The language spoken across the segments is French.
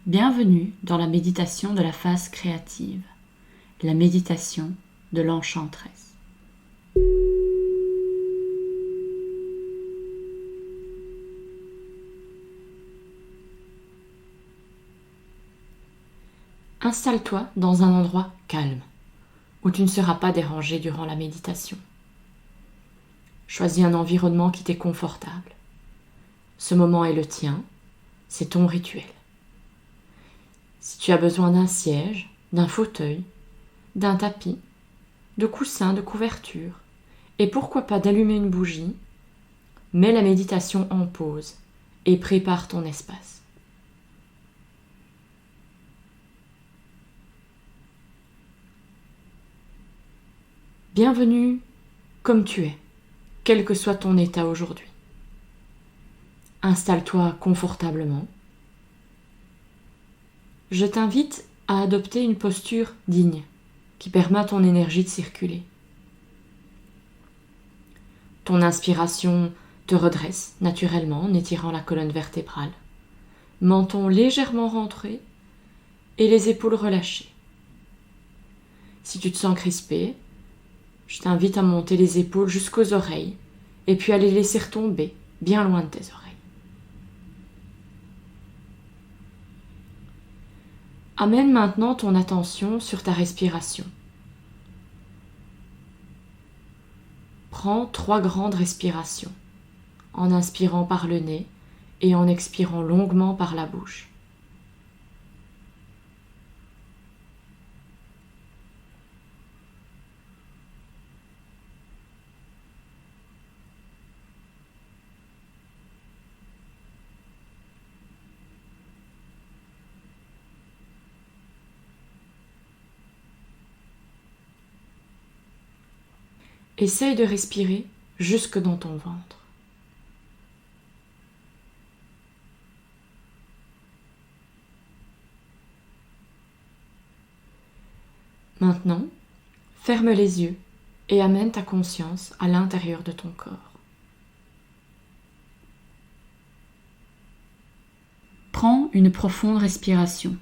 Bienvenue dans la méditation de la phase créative, la méditation de l'enchanteresse. Installe-toi dans un endroit calme, où tu ne seras pas dérangé durant la méditation. Choisis un environnement qui t'est confortable. Ce moment est le tien, c'est ton rituel. Si tu as besoin d'un siège, d'un fauteuil, d'un tapis, de coussins, de couverture, et pourquoi pas d'allumer une bougie, mets la méditation en pause et prépare ton espace. Bienvenue comme tu es, quel que soit ton état aujourd'hui. Installe-toi confortablement. Je t'invite à adopter une posture digne qui permet à ton énergie de circuler. Ton inspiration te redresse naturellement en étirant la colonne vertébrale, menton légèrement rentré et les épaules relâchées. Si tu te sens crispé, je t'invite à monter les épaules jusqu'aux oreilles et puis à les laisser retomber bien loin de tes oreilles. Amène maintenant ton attention sur ta respiration. Prends 3 grandes respirations, en inspirant par le nez et en expirant longuement par la bouche. Essaye de respirer jusque dans ton ventre. Maintenant, ferme les yeux et amène ta conscience à l'intérieur de ton corps. Prends une profonde respiration.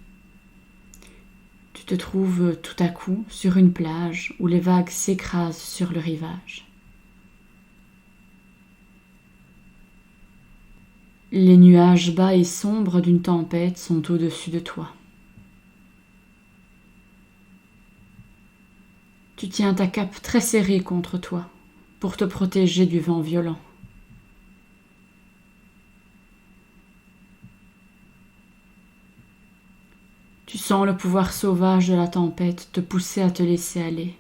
Tu te trouves tout à coup sur une plage où les vagues s'écrasent sur le rivage. Les nuages bas et sombres d'une tempête sont au-dessus de toi. Tu tiens ta cape très serrée contre toi pour te protéger du vent violent. Tu sens le pouvoir sauvage de la tempête te pousser à te laisser aller,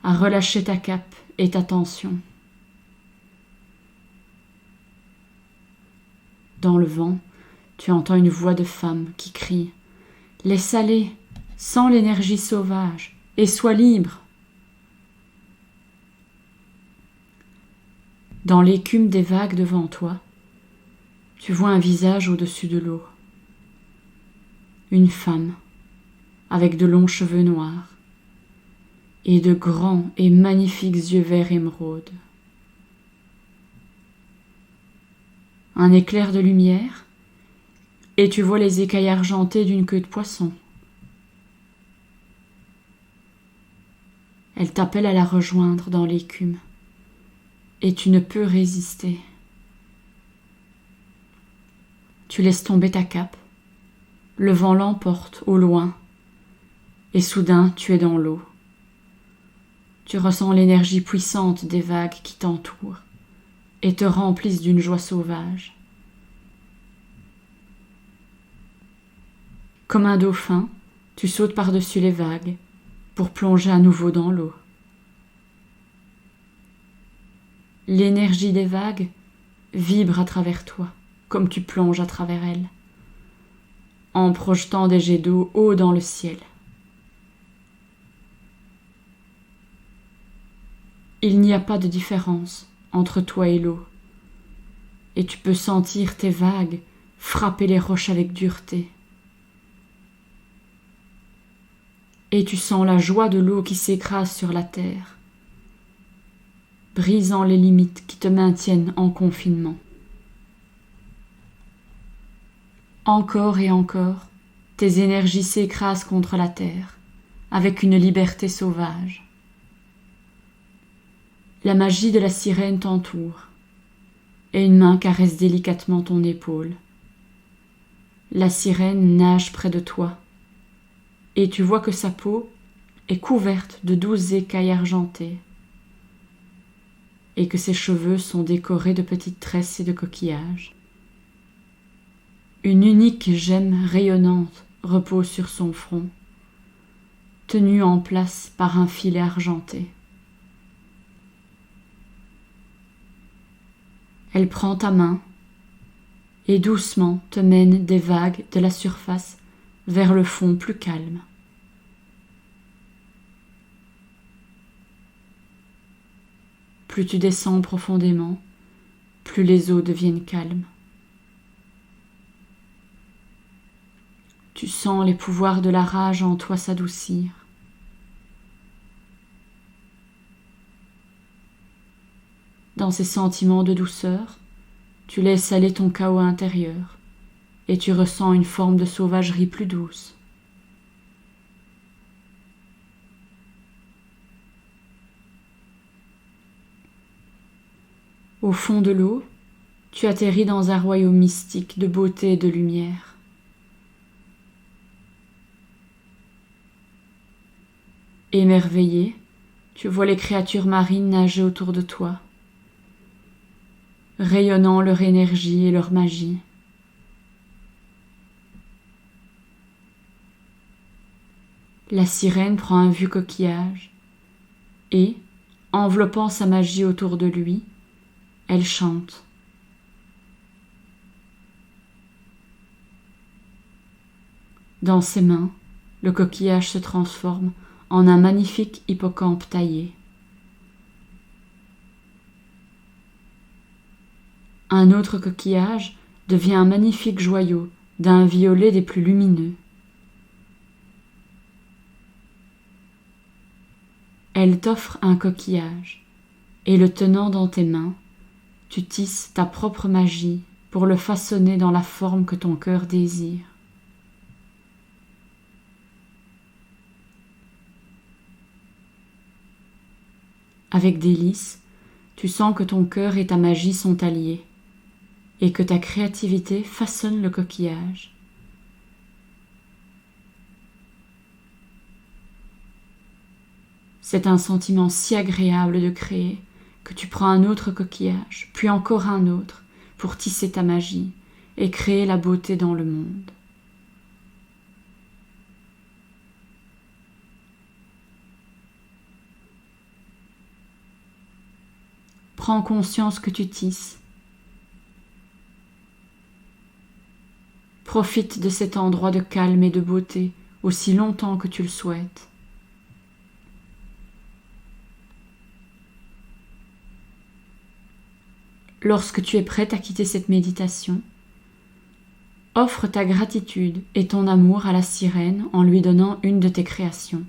à relâcher ta cape et ta tension. Dans le vent, tu entends une voix de femme qui crie « Laisse aller, sens l'énergie sauvage et sois libre !» Dans l'écume des vagues devant toi, tu vois un visage au-dessus de l'eau. Une femme avec de longs cheveux noirs et de grands et magnifiques yeux verts émeraude. Un éclair de lumière et tu vois les écailles argentées d'une queue de poisson. Elle t'appelle à la rejoindre dans l'écume et tu ne peux résister. Tu laisses tomber ta cape. Le vent l'emporte au loin, et soudain tu es dans l'eau. Tu ressens l'énergie puissante des vagues qui t'entourent et te remplissent d'une joie sauvage. Comme un dauphin, tu sautes par-dessus les vagues pour plonger à nouveau dans l'eau. L'énergie des vagues vibre à travers toi, comme tu plonges à travers elles, en projetant des jets d'eau haut dans le ciel. Il n'y a pas de différence entre toi et l'eau, et tu peux sentir tes vagues frapper les roches avec dureté. Et tu sens la joie de l'eau qui s'écrase sur la terre, brisant les limites qui te maintiennent en confinement. Encore et encore, tes énergies s'écrasent contre la terre, avec une liberté sauvage. La magie de la sirène t'entoure, et une main caresse délicatement ton épaule. La sirène nage près de toi, et tu vois que sa peau est couverte de douces écailles argentées, et que ses cheveux sont décorés de petites tresses et de coquillages. Une unique gemme rayonnante repose sur son front, tenue en place par un filet argenté. Elle prend ta main et doucement te mène des vagues de la surface vers le fond plus calme. Plus tu descends profondément, plus les eaux deviennent calmes. Tu sens les pouvoirs de la rage en toi s'adoucir. Dans ces sentiments de douceur, tu laisses aller ton chaos intérieur et tu ressens une forme de sauvagerie plus douce. Au fond de l'eau, tu atterris dans un royaume mystique de beauté et de lumière. Émerveillé, tu vois les créatures marines nager autour de toi, rayonnant leur énergie et leur magie. La sirène prend un vieux coquillage et, enveloppant sa magie autour de lui, elle chante. Dans ses mains, le coquillage se transforme en un magnifique hippocampe taillé. Un autre coquillage devient un magnifique joyau d'un violet des plus lumineux. Elle t'offre un coquillage, et le tenant dans tes mains, tu tisses ta propre magie pour le façonner dans la forme que ton cœur désire. Avec délice, tu sens que ton cœur et ta magie sont alliés, et que ta créativité façonne le coquillage. C'est un sentiment si agréable de créer que tu prends un autre coquillage, puis encore un autre, pour tisser ta magie et créer la beauté dans le monde. Prends conscience que tu tisses. Profite de cet endroit de calme et de beauté aussi longtemps que tu le souhaites. Lorsque tu es prête à quitter cette méditation, offre ta gratitude et ton amour à la sirène en lui donnant une de tes créations.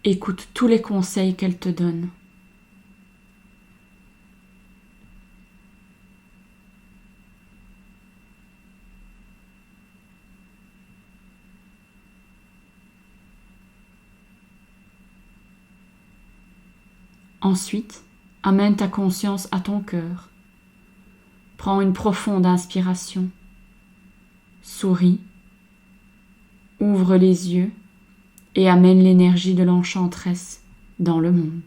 Écoute tous les conseils qu'elle te donne. Ensuite, amène ta conscience à ton cœur. Prends une profonde inspiration. Souris. Ouvre les yeux et amène l'énergie de l'enchanteresse dans le monde.